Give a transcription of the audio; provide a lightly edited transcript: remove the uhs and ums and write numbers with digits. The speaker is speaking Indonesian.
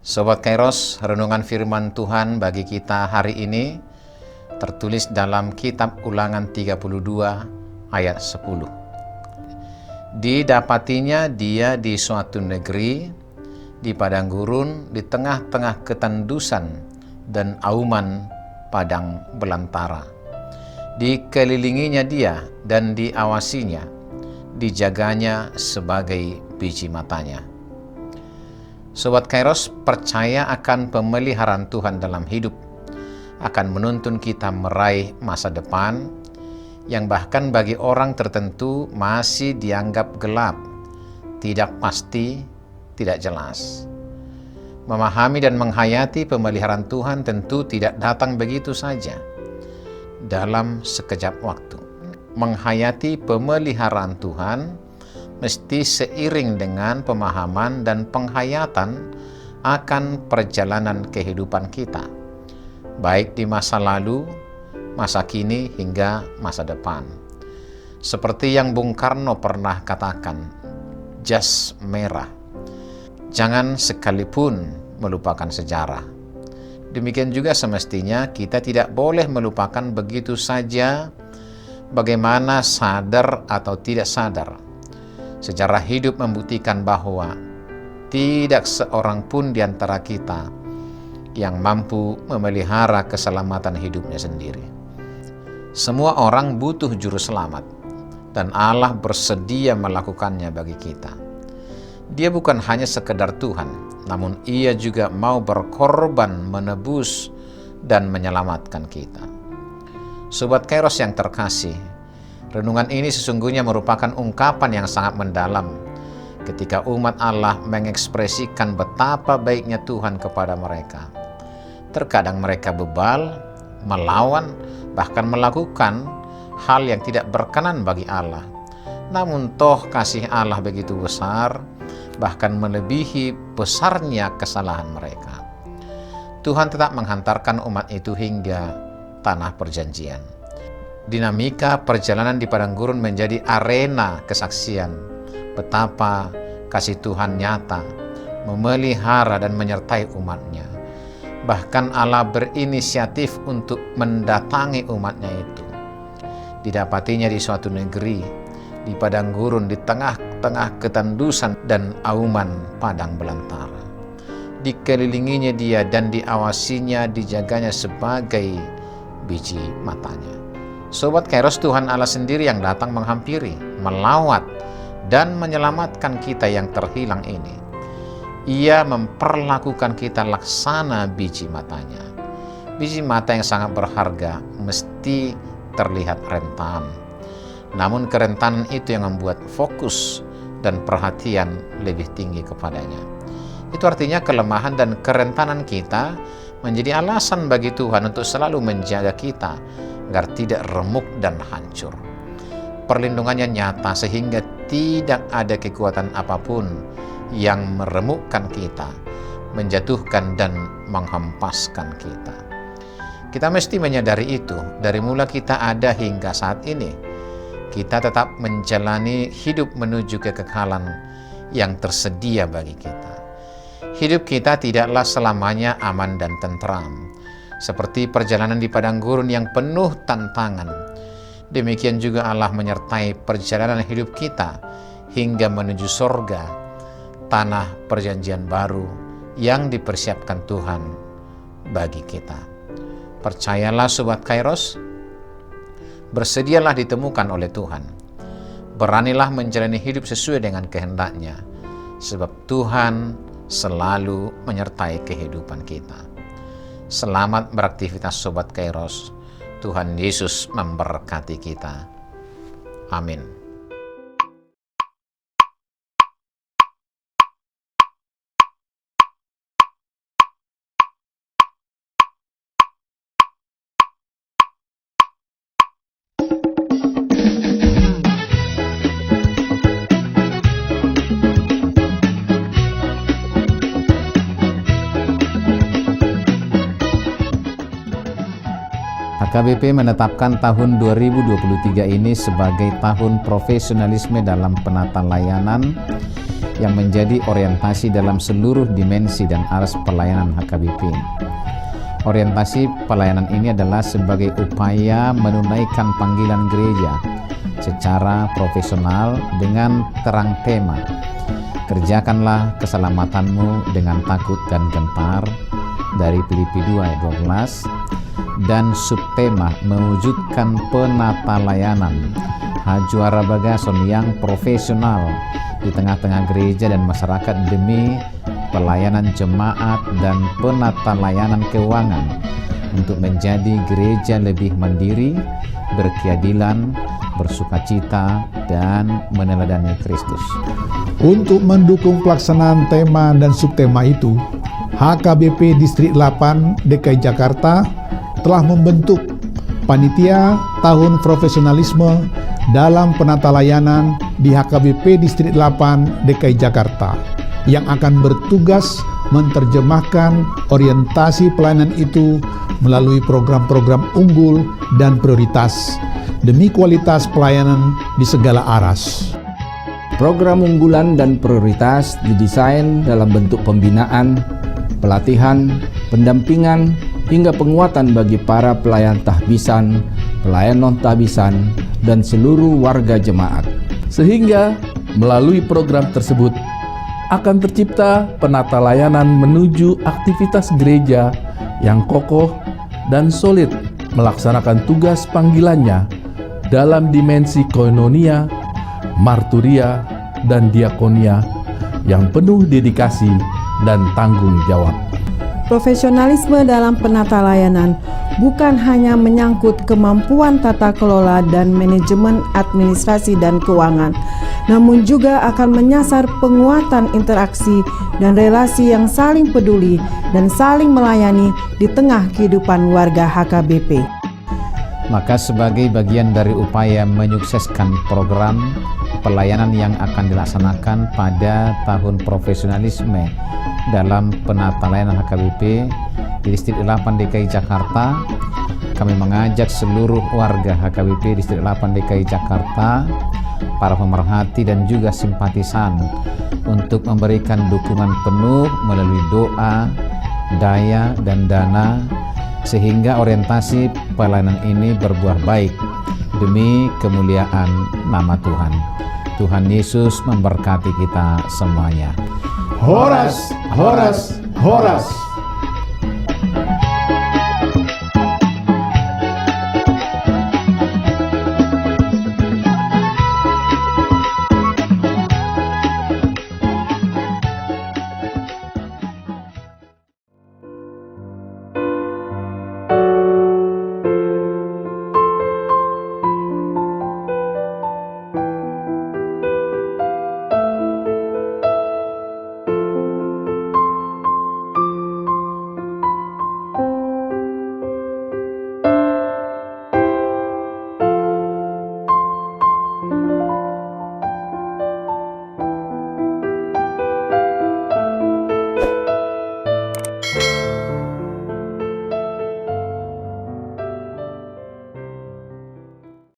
Sobat Kairos, renungan firman Tuhan bagi kita hari ini tertulis dalam kitab Ulangan 32 ayat 10. Didapatinya dia di suatu negeri, di padang gurun, di tengah-tengah ketandusan dan auman padang belantara. Dikelilinginya dia dan diawasinya, dijaganya sebagai biji matanya. Sobat Kairos, percaya akan pemeliharaan Tuhan dalam hidup akan menuntun kita meraih masa depan yang bahkan bagi orang tertentu masih dianggap gelap, tidak pasti, tidak jelas. Memahami dan menghayati pemeliharaan Tuhan tentu tidak datang begitu saja dalam sekejap waktu. Menghayati pemeliharaan Tuhan mesti seiring dengan pemahaman dan penghayatan akan perjalanan kehidupan kita, baik di masa lalu, masa kini, hingga masa depan. Seperti yang Bung Karno pernah katakan, jas merah, jangan sekalipun melupakan sejarah. Demikian juga semestinya kita tidak boleh melupakan begitu saja bagaimana sadar atau tidak sadar. Sejarah hidup membuktikan bahwa tidak seorang pun di antara kita yang mampu memelihara keselamatan hidupnya sendiri. Semua orang butuh juru selamat, dan Allah bersedia melakukannya bagi kita. Dia bukan hanya sekedar Tuhan, namun Ia juga mau berkorban menebus dan menyelamatkan kita. Sobat Kairos yang terkasih, renungan ini sesungguhnya merupakan ungkapan yang sangat mendalam ketika umat Allah mengekspresikan betapa baiknya Tuhan kepada mereka. Terkadang mereka bebal, melawan, bahkan melakukan hal yang tidak berkenan bagi Allah. Namun toh kasih Allah begitu besar, bahkan melebihi besarnya kesalahan mereka. Tuhan tetap menghantarkan umat itu hingga tanah perjanjian. Dinamika perjalanan di padang gurun menjadi arena kesaksian betapa kasih Tuhan nyata memelihara dan menyertai umatnya. Bahkan Allah berinisiatif untuk mendatangi umatnya itu. Didapatinya di suatu negeri, di padang gurun, di tengah-tengah ketandusan dan auman padang belantara. Dikelilinginya dia dan diawasinya, dijaganya sebagai biji matanya. Sobat Kairos, Tuhan Allah sendiri yang datang menghampiri, melawat, dan menyelamatkan kita yang terhilang ini. Ia memperlakukan kita laksana biji matanya. Biji mata yang sangat berharga mesti terlihat rentan. Namun kerentanan itu yang membuat fokus dan perhatian lebih tinggi kepadanya. Itu artinya kelemahan dan kerentanan kita menjadi alasan bagi Tuhan untuk selalu menjaga kita agar tidak remuk dan hancur. Perlindungannya nyata sehingga tidak ada kekuatan apapun yang meremukkan kita, menjatuhkan dan menghempaskan kita. Kita mesti menyadari itu dari mula kita ada hingga saat ini. Kita tetap menjalani hidup menuju kekekalan yang tersedia bagi kita. Hidup kita tidaklah selamanya aman dan tentram, seperti perjalanan di padang gurun yang penuh tantangan. Demikian juga Allah menyertai perjalanan hidup kita hingga menuju sorga, tanah perjanjian baru yang dipersiapkan Tuhan bagi kita. Percayalah Sobat Kairos, bersedialah ditemukan oleh Tuhan. Beranilah menjalani hidup sesuai dengan kehendak-Nya, sebab Tuhan selalu menyertai kehidupan kita. Selamat beraktivitas Sobat Kairos. Tuhan Yesus memberkati kita. Amin. HKBP menetapkan tahun 2023 ini sebagai tahun profesionalisme dalam penata layanan yang menjadi orientasi dalam seluruh dimensi dan aras pelayanan HKBP. Orientasi pelayanan ini adalah sebagai upaya menunaikan panggilan gereja secara profesional dengan terang tema, kerjakanlah keselamatanmu dengan takut dan gentar, dari Filipi 2 ayat 12, dan subtema mewujudkan penata layanan Hajuara Bagason yang profesional di tengah-tengah gereja dan masyarakat demi pelayanan jemaat dan penata layanan keuangan untuk menjadi gereja lebih mandiri, berkeadilan, bersukacita, dan meneladani Kristus. Untuk mendukung pelaksanaan tema dan subtema itu, HKBP Distrik 8 DKI Jakarta telah membentuk Panitia Tahun Profesionalisme dalam Penata Layanan di HKBP Distrik 8 DKI Jakarta yang akan bertugas menerjemahkan orientasi pelayanan itu melalui program-program unggul dan prioritas demi kualitas pelayanan di segala aras. Program unggulan dan prioritas didesain dalam bentuk pembinaan, pelatihan, pendampingan, hingga penguatan bagi para pelayan tahbisan, pelayan non-tahbisan, dan seluruh warga jemaat. Sehingga melalui program tersebut akan tercipta penata layanan menuju aktivitas gereja yang kokoh dan solid melaksanakan tugas panggilannya dalam dimensi koinonia, marturia, dan diakonia yang penuh dedikasi dan tanggung jawab. Profesionalisme dalam penata layanan bukan hanya menyangkut kemampuan tata kelola dan manajemen administrasi dan keuangan, namun juga akan menyasar penguatan interaksi dan relasi yang saling peduli dan saling melayani di tengah kehidupan warga HKBP. Maka sebagai bagian dari upaya menyukseskan program pelayanan yang akan dilaksanakan pada tahun profesionalisme dalam penata layanan HKBP di Distrik 8 DKI Jakarta, kami mengajak seluruh warga HKBP Distrik 8 DKI Jakarta, para pemerhati dan juga simpatisan untuk memberikan dukungan penuh melalui doa, daya, dan dana sehingga orientasi pelayanan ini berbuah baik demi kemuliaan nama Tuhan. Tuhan Yesus memberkati kita semuanya. Horas, horas, horas.